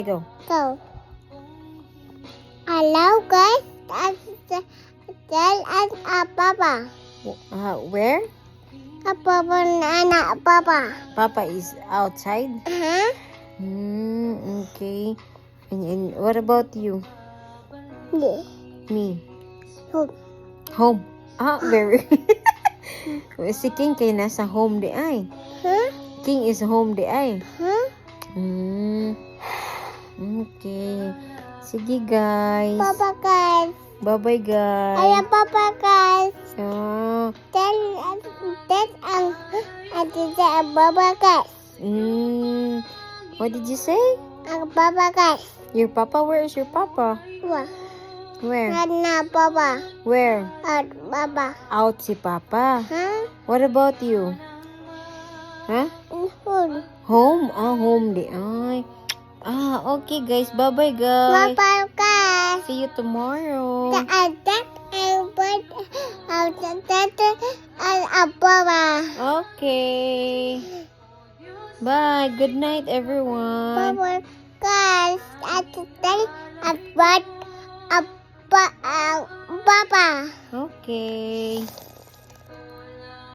Go. Go. Hello guys, that's Del and Papa. Where? Papa and Papa. Papa is outside. Huh? Okay. And what about you? Yeah. Me. Home. Home. Very. Si King kay nasa home di ay. Huh? King is home di ay. Huh? Okay. Sige guys. Papa guys. Bye-bye guys. Ayan Papa guys. Del and Papa guys. What did you say? Papa guys. Your papa? Where is your papa? Where? Na Papa. Where? Papa. Out si papa. Huh? What about you? Huh? Home. Home? Home di ay. Okay guys. Bye-bye guys. Papa guys. See you tomorrow. Papa. Okay. Bye. Good night everyone. Papa guys. Papa. Okay.